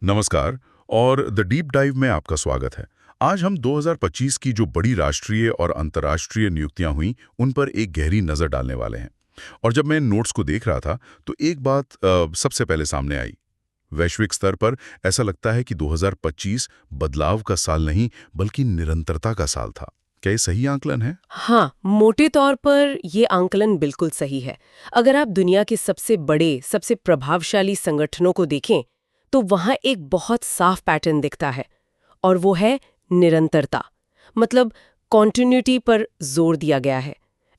नमस्कार और the deep dive में आपका स्वागत है। आज हम 2025 की जो बड़ी राष्ट्रीय और अंतर्राष्ट्रीय नियुक्तियां हुई उन पर एक गहरी नज़र डालने वाले हैं। और जब मैं नोट्स को देख रहा था तो एक बात सबसे पहले सामने आई। वैश्विक स्तर पर ऐसा लगता है कि 2025 बदलाव का साल नहीं बल्कि निरंतरता का साल था। क्या ये सही आंकलन है? हाँ, मोटे तौर पर ये आंकलन बिल्कुल सही है। अगर आप दुनिया के सबसे बड़े, सबसे प्रभावशाली संगठनों को देखें, तो वहाँ एक बहुत साफ पैटर्न दिखता है, और वो है निरंतरता। मतलब कॉन्टिन्यूटी पर जोर दिया गया है।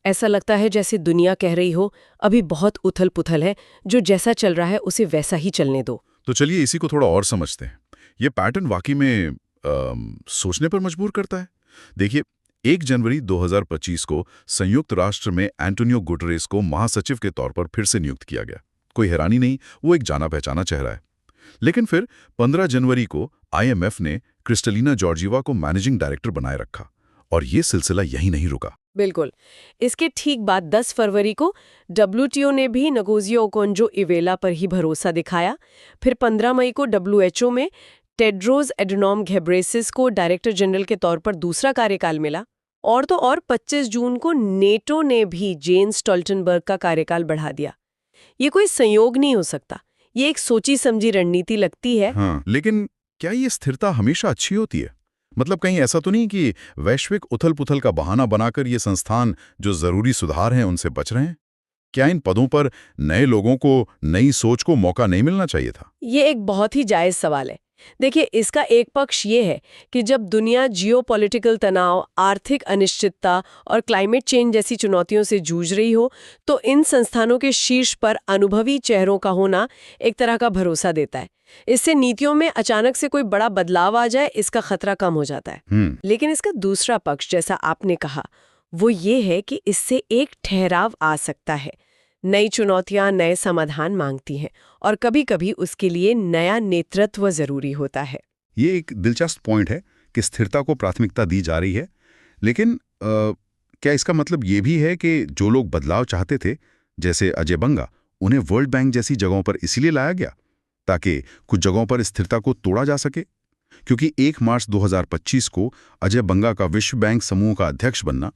ऐसा लगता है जैसे दुनिया कह रही हो, अभी बहुत उथल-पुथल है, जो जैसा चल रहा है उसे वैसा ही चलने दो। तो चलिए इसी को थोड़ा और समझते हैं। ये पैटर्न वाकई में सोचने पर मजबूर करता है। देखिए, 1 जनवरी 2025 को संयुक्त राष्ट्र में एंटोनियो गुटरेस को महासचिव के तौर पर फिर से नियुक्त किया गया। कोई हैरानी नहीं, वो एक जाना पहचाना चेहरा है। लेकिन फिर 15 जनवरी को आईएमएफ ने क्रिस्टलिना जॉर्जिवा को मैनेजिंग डायरेक्टर बनाए रखा और ये सिलसिला यहीं नहीं रुका। बिल्कुल। इसके ठीक बाद 10 फरवरी को डब्ल्यूटीओ ने भी नगोजियो ओकोंजो-इवेला पर ही भरोसा दिखाया। फिर 15 मई को डब्ल्यूएचओ में टेड्रोस एडनॉम घेब्रेयेसस को डायरेक्टर जनरल के तौर पर दूसरा कार्यकाल मिला। और तो और 25 जून को नेटो ने भी जेन्स स्टोल्टनबर्ग का कार्यकाल बढ़ा दिया। ये कोई संयोग नहीं हो सकता। ये एक सोची समझी रणनीति लगती है। हाँ, लेकिन क्या ये स्थिरता हमेशा अच्छी होती है? मतलब कहीं ऐसा तो नहीं कि वैश्विक उथल-पुथल का बहाना बनाकर ये संस्थान जो जरूरी सुधार हैं उनसे बच रहे हैं? क्या इन पदों पर नए लोगों को, नई सोच को मौका नहीं मिलना चाहिए था? ये एक बहुत ही जायज सवाल है। देखिए, इसका एक पक्ष ये है कि जब दुनिया जियोपॉलिटिकल तनाव, आर्थिक अनिश्चितता और क्लाइमेट चेंज जैसी चुनौतियों से जूझ रही हो, तो इन संस्थानों के शीर्ष पर अनुभवी चेहरों का होना एक तरह का भरोसा देता है। इससे नीतियों में अचानक से कोई बड़ा बदलाव आ जाए, इसका खतरा कम हो जाता है। लेकिन इसका दूसरा पक्ष, जैसा आपने कहा, वो ये है कि इससे एक ठहराव आ सकता है। नई चुनौतियां नए समाधान मांगती हैं, और कभी-कभी उसके लिए नया नेतृत्व जरूरी होता है। ये एक दिलचस्प पॉइंट है कि स्थिरता को प्राथमिकता दी जा रही है, लेकिन क्या इसका मतलब ये भी है कि जो लोग बदलाव चाहते थे, जैसे अजय बंगा, उन्हें वर्ल्ड बैंक जैसी जगहों पर इसीलिए लाया गया ताकि कुछ जगहों पर स्थिरता को तोड़ा जा सके? क्योंकि 1 मार्च 2025 को अजय बंगा का विश्व बैंक समूह का अध्यक्ष बनना,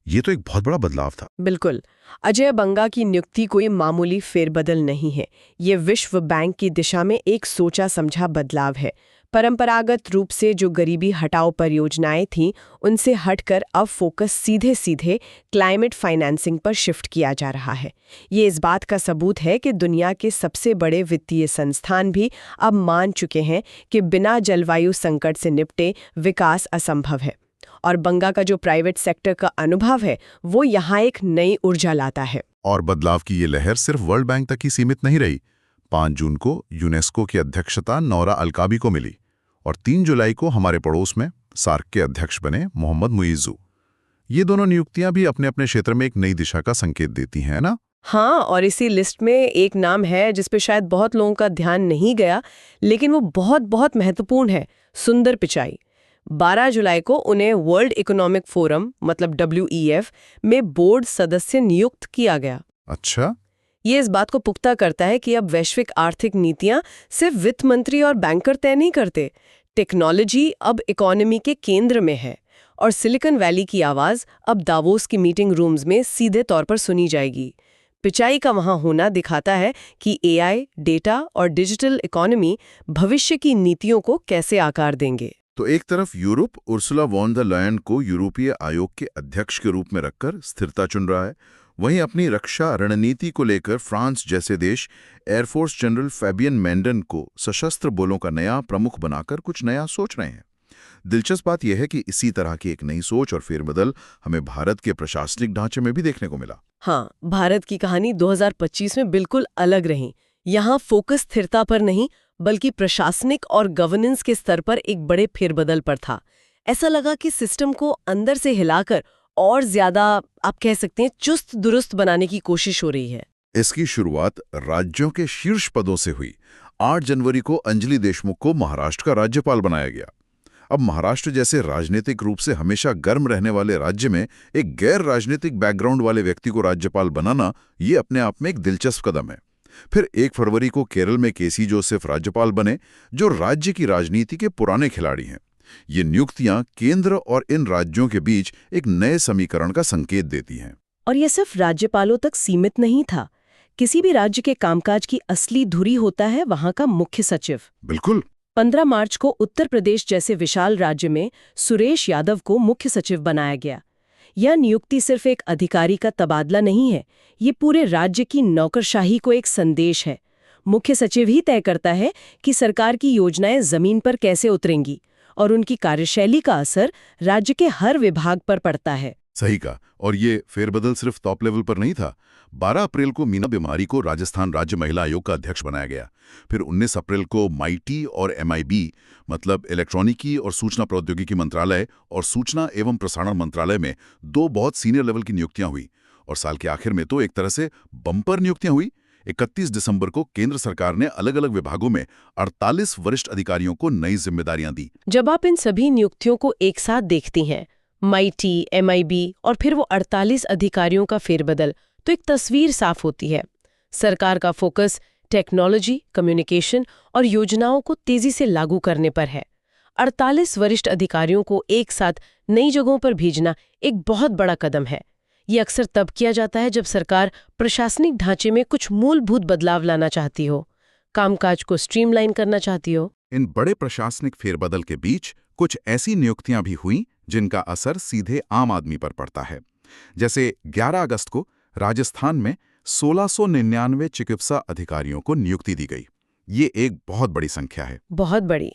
ये तो एक बहुत बड़ा बदलाव था। बिल्कुल। अजय बंगा की नियुक्ति कोई मामूली फेरबदल नहीं है। ये विश्व बैंक की दिशा में एक सोचा समझा बदलाव है। परंपरागत रूप से जो गरीबी हटाओ परियोजनाएं थीं, उनसे हटकर अब फोकस सीधे सीधे क्लाइमेट फाइनेंसिंग पर शिफ्ट किया जा रहा है। ये इस बात का सबूत है कि दुनिया के सबसे बड़े वित्तीय संस्थान भी अब मान चुके हैं कि बिना जलवायु संकट से निपटे विकास असंभव है। और बंगा का जो प्राइवेट सेक्टर का अनुभव है, वो यहाँ एक नई ऊर्जा लाता है। और बदलाव की ये लहर सिर्फ वर्ल्ड बैंक तक ही सीमित नहीं रही। 5 जून को यूनेस्को की अध्यक्षता नौरा अलकाबी को मिली और 3 जुलाई को हमारे पड़ोस में सार्क के अध्यक्ष बने मोहम्मद मुइज़्ज़ू। ये दोनों नियुक्तियां भी अपने अपने क्षेत्र में एक नई दिशा का संकेत देती हैं ना? हाँ, और इसी लिस्ट में एक नाम है जिस पे शायद बहुत लोगों का ध्यान नहीं गया, लेकिन वो बहुत बहुत महत्वपूर्ण है। सुंदर पिचाई। 12 जुलाई को उन्हें वर्ल्ड इकोनॉमिक फोरम मतलब WEF में बोर्ड सदस्य नियुक्त किया गया। अच्छा। ये इस बात को पुख्ता करता है कि अब वैश्विक आर्थिक नीतियां सिर्फ वित्त मंत्री और बैंकर तय नहीं करते। टेक्नोलॉजी अब इकोनॉमी के केंद्र में है, और सिलिकॉन वैली की आवाज अब दावोस की मीटिंग रूम्स में सीधे तौर पर सुनी जाएगी। पिचाई का वहां होना दिखाता है कि AI, डेटा और डिजिटल इकोनॉमी भविष्य की नीतियों को कैसे आकार देंगे। तो एक तरफ Europe Ursula von der Leyen को यूरोपीय आयोग के अध्यक्ष के रूप में रखकर स्थिरता चुन रहा है, वहीं अपनी रक्षा रणनीति को लेकर फ्रांस जैसे देश एयरफोर्स जनरल फैबियन मैंडन को सशस्त्र बलों का नया प्रमुख बनाकर कुछ नया सोच रहे हैं। दिलचस्प बात यह है कि इसी तरह की एक नई सोच और फेरबदल हमें भारत के प्रशासनिक ढांचे में भी देखने को मिला। हाँ, भारत की कहानी 2025 में बिल्कुल अलग रही। यहाँ फोकस स्थिरता पर नहीं, बल्कि प्रशासनिक और गवर्नेंस के स्तर पर एक बड़े फेरबदल पर था। ऐसा लगा कि सिस्टम को अंदर से हिलाकर और ज्यादा, आप कह सकते हैं, चुस्त दुरुस्त बनाने की कोशिश हो रही है। इसकी शुरुआत राज्यों के शीर्ष पदों से हुई। 8 जनवरी को अंजलि देशमुख को महाराष्ट्र का राज्यपाल बनाया गया। अब महाराष्ट्र जैसे राजनीतिक रूप से हमेशा गर्म रहने वाले राज्य में एक गैर राजनीतिक बैकग्राउंड वाले व्यक्ति को राज्यपाल बनाना, ये अपने आप में एक दिलचस्प कदम है। फिर 1 फरवरी को केरल में केसी जोसेफ राज्यपाल बने, जो राज्य की राजनीति के पुराने खिलाड़ी हैं। ये नियुक्तियां केंद्र और इन राज्यों के बीच एक नए समीकरण का संकेत देती हैं। और ये सिर्फ राज्यपालों तक सीमित नहीं था। किसी भी राज्य के कामकाज की असली धुरी होता है वहां का मुख्य सचिव। बिल्कुल। 15 मार्च को उत्तर प्रदेश जैसे विशाल राज्य में सुरेश यादव को मुख्य सचिव बनाया गया। यह नियुक्ति सिर्फ एक अधिकारी का तबादला नहीं है, ये पूरे राज्य की नौकरशाही को एक संदेश है। मुख्य सचिव ही तय करता है कि सरकार की योजनाएं जमीन पर कैसे उतरेंगी, और उनकी कार्यशैली का असर राज्य के हर विभाग पर पड़ता है। सही कहा। और ये फेरबदल सिर्फ टॉप लेवल पर नहीं था। 12 अप्रैल को मीना बिमारी को राजस्थान राज्य महिला आयोग का अध्यक्ष बनाया गया। फिर 19 अप्रैल को माईटी और MIB मतलब इलेक्ट्रॉनिकी और सूचना प्रौद्योगिकी मंत्रालय और सूचना एवं प्रसारण मंत्रालय में 2 बहुत सीनियर लेवल की नियुक्तियां हुई। और साल के आखिर में तो एक तरह से बम्पर नियुक्तियां हुई। 31 दिसंबर को केंद्र सरकार ने अलग अलग विभागों में 48 वरिष्ठ अधिकारियों को नई जिम्मेदारियां दी। जब आप इन सभी नियुक्तियों को एक साथ देखती हैं, माईटी, MIB और फिर वो 48 अधिकारियों का फेरबदल, तो एक तस्वीर साफ होती है। सरकार का फोकस टेक्नोलॉजी, कम्युनिकेशन और योजनाओं को तेजी से लागू करने पर है। 48 वरिष्ठ अधिकारियों को एक साथ नई जगहों पर भेजना एक बहुत बड़ा कदम है। ये अक्सर तब किया जाता है जब सरकार प्रशासनिक ढांचे में कुछ मूलभूत बदलाव लाना चाहती हो, कामकाज को स्ट्रीमलाइन करना चाहती हो। इन बड़े प्रशासनिक फेरबदल के बीच कुछ ऐसी नियुक्तियां भी हुईं जिनका असर सीधे आम आदमी पर पड़ता है। जैसे 11 अगस्त को राजस्थान में 1699 चिकित्सा अधिकारियों को नियुक्ति दी गई। ये एक बहुत बड़ी संख्या है। बहुत बड़ी।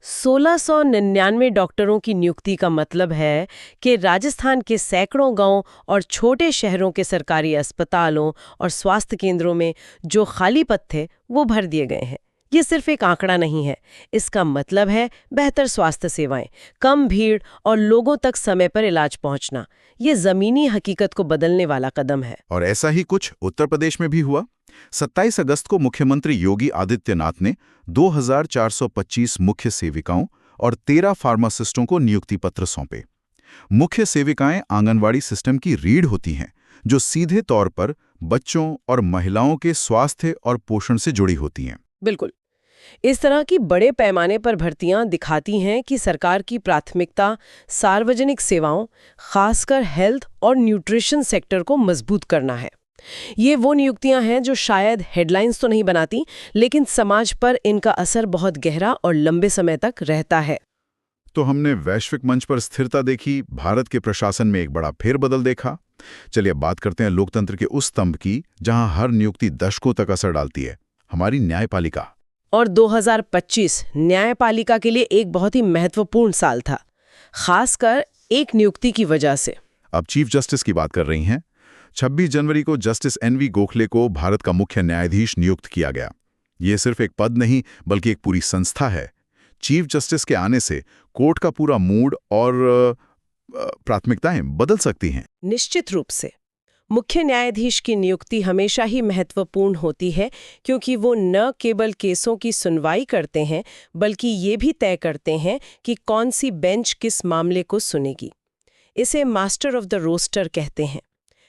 1699 डॉक्टरों की नियुक्ति का मतलब है कि राजस्थान के सैकड़ों गांवों और छोटे शहरों के सरकारी अस्पतालों और स्वास्थ्य केंद्रों में जो खाली पद थे वो भर दिए गए हैं। ये सिर्फ एक आंकड़ा नहीं है, इसका मतलब है बेहतर स्वास्थ्य सेवाएं, कम भीड़ और लोगों तक समय पर इलाज पहुंचना। ये जमीनी हकीकत को बदलने वाला कदम है। और ऐसा ही कुछ उत्तर प्रदेश में भी हुआ। 27 अगस्त को मुख्यमंत्री योगी आदित्यनाथ ने 2425 मुख्य सेविकाओं और 13 फार्मासिस्टों को नियुक्ति पत्र सौंपे। मुख्य सेविकाएं आंगनवाड़ी सिस्टम की रीढ़ होती हैं, जो सीधे तौर पर बच्चों और महिलाओं के स्वास्थ्य और पोषण से जुड़ी होती हैं। बिल्कुल। इस तरह की बड़े पैमाने पर भर्तियां दिखाती हैं कि सरकार की प्राथमिकता सार्वजनिक सेवाओं, खासकर हेल्थ और न्यूट्रिशन सेक्टर को मजबूत करना है। ये वो नियुक्तियां हैं जो शायद हेडलाइंस तो नहीं बनाती, लेकिन समाज पर इनका असर बहुत गहरा और लंबे समय तक रहता है। तो हमने वैश्विक मंच पर स्थिरता देखी, भारत के प्रशासन में एक बड़ा फेरबदल देखा। चलिए बात करते हैं लोकतंत्र के उस स्तंभ की जहां हर नियुक्ति दशकों तक असर डालती है, हमारी न्यायपालिका। और 2025 न्यायपालिका के लिए एक बहुत ही महत्वपूर्ण साल था, खासकर एक नियुक्ति की वजह से। अब चीफ जस्टिस की बात कर रही हैं। 26 जनवरी को जस्टिस NV गोखले को भारत का मुख्य न्यायाधीश नियुक्त किया गया। ये सिर्फ एक पद नहीं बल्कि एक पूरी संस्था है। चीफ जस्टिस के आने से कोर्ट का पूरा मूड और प्राथमिकताएं बदल सकती हैं। निश्चित रूप से मुख्य न्यायाधीश की नियुक्ति हमेशा ही महत्वपूर्ण होती है, क्योंकि वो न केवल केसों की सुनवाई करते हैं बल्कि ये भी तय करते हैं कि कौन सी बेंच किस मामले को सुनेगी। इसे मास्टर ऑफ द रोस्टर कहते हैं।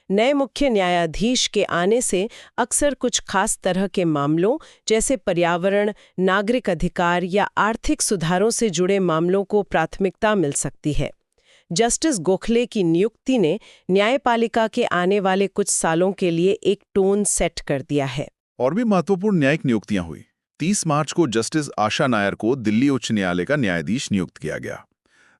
नए मुख्य न्यायाधीश के आने से अक्सर कुछ खास तरह के मामलों जैसे पर्यावरण, नागरिक अधिकार या आर्थिक सुधारों से जुड़े मामलों को प्राथमिकता मिल सकती है। जस्टिस गोखले की नियुक्ति ने न्यायपालिका के आने वाले कुछ सालों के लिए एक टोन सेट कर दिया है। और भी महत्वपूर्ण न्यायिक नियुक्तियां हुई। 30 मार्च को जस्टिस आशा नायर को दिल्ली उच्च न्यायालय का न्यायाधीश नियुक्त किया गया।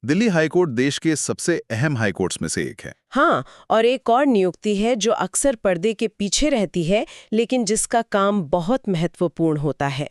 दिल्ली हाईकोर्ट देश के सबसे अहम हाईकोर्ट्स में से एक है। हाँ, और एक और नियुक्ति है जो अक्सर पर्दे के पीछे रहती है, लेकिन जिसका काम बहुत महत्वपूर्ण होता है।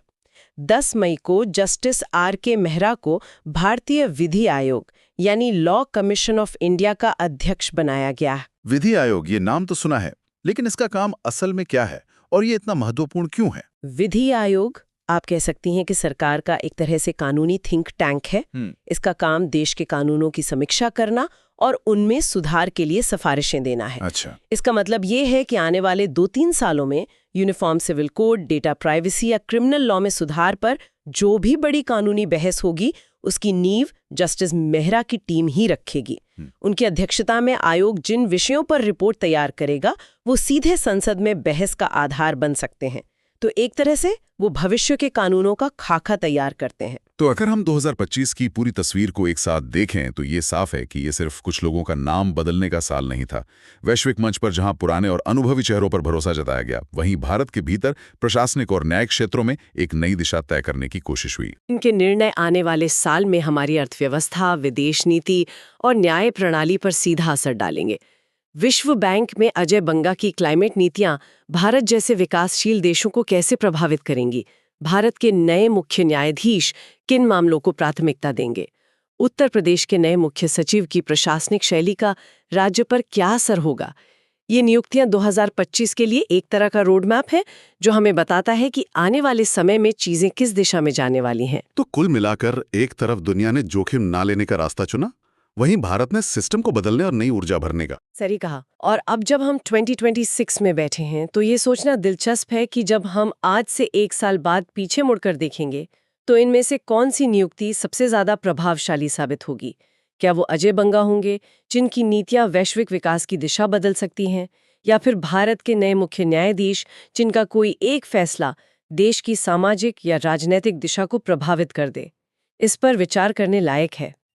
10 मई को जस्टिस RK मेहरा को भारतीय विधि आयोग यानी लॉ कमीशन ऑफ इंडिया का अध्यक्ष बनाया गया। विधि आयोग, ये नाम तो सुना है, लेकिन इसका काम असल में क्या है और ये इतना महत्वपूर्ण क्यों है? विधि आयोग आप कह सकती हैं कि सरकार का एक तरह से कानूनी थिंक टैंक है। इसका काम देश के कानूनों की समीक्षा करना और उनमें सुधार के लिए सिफारिशें देना है। अच्छा। इसका मतलब ये है कि आने वाले 2-3 सालों में uniform civil code, data privacy या क्रिमिनल लॉ में सुधार पर जो भी बड़ी कानूनी बहस होगी उसकी नींव जस्टिस मेहरा की टीम ही रखेगी। उनकी अध्यक्षता में आयोग जिन विषयों पर रिपोर्ट तैयार करेगा वो सीधे संसद में बहस का आधार बन सकते हैं। तो एक तरह से वो भविष्य के कानूनों का खाका तैयार करते हैं। तो अगर हम 2025 की पूरी तस्वीर को एक साथ देखें तो ये साफ है कि ये सिर्फ कुछ लोगों का नाम बदलने का साल नहीं था। वैश्विक मंच पर जहां पुराने और अनुभवी चेहरों पर भरोसा जताया गया, वहीं भारत के भीतर प्रशासनिक और न्यायिक क्षेत्रों में एक नई दिशा तय करने की कोशिश हुई। इनके निर्णय आने वाले साल में हमारी अर्थव्यवस्था, विदेश नीति और न्याय प्रणाली पर सीधा असर डालेंगे। विश्व बैंक में अजय बंगा की क्लाइमेट नीतियां भारत जैसे विकासशील देशों को कैसे प्रभावित करेंगी? भारत के नए मुख्य न्यायाधीश किन मामलों को प्राथमिकता देंगे? उत्तर प्रदेश के नए मुख्य सचिव की प्रशासनिक शैली का राज्य पर क्या असर होगा? ये नियुक्तियां 2025 के लिए एक तरह का रोड मैप है जो हमें बताता है कि आने वाले समय में चीजें किस दिशा में जाने वाली हैं। तो कुल मिलाकर एक तरफ दुनिया ने जोखिम ना लेने का रास्ता चुना, वहीं भारत ने सिस्टम को बदलने और नई ऊर्जा भरने का। सही कहा। और अब जब हम 2026 में बैठे हैं तो ये सोचना दिलचस्प है कि जब हम आज से एक साल बाद पीछे मुड़कर देखेंगे तो इनमें से कौन सी नियुक्ति सबसे ज्यादा प्रभावशाली साबित होगी? क्या वो अजय बंगा होंगे जिनकी नीतियां वैश्विक विकास की दिशा बदल सकती हैं, या फिर भारत के नए मुख्य न्यायाधीश जिनका कोई एक फैसला देश की सामाजिक या राजनीतिक दिशा को प्रभावित कर दे? इस पर विचार करने लायक है।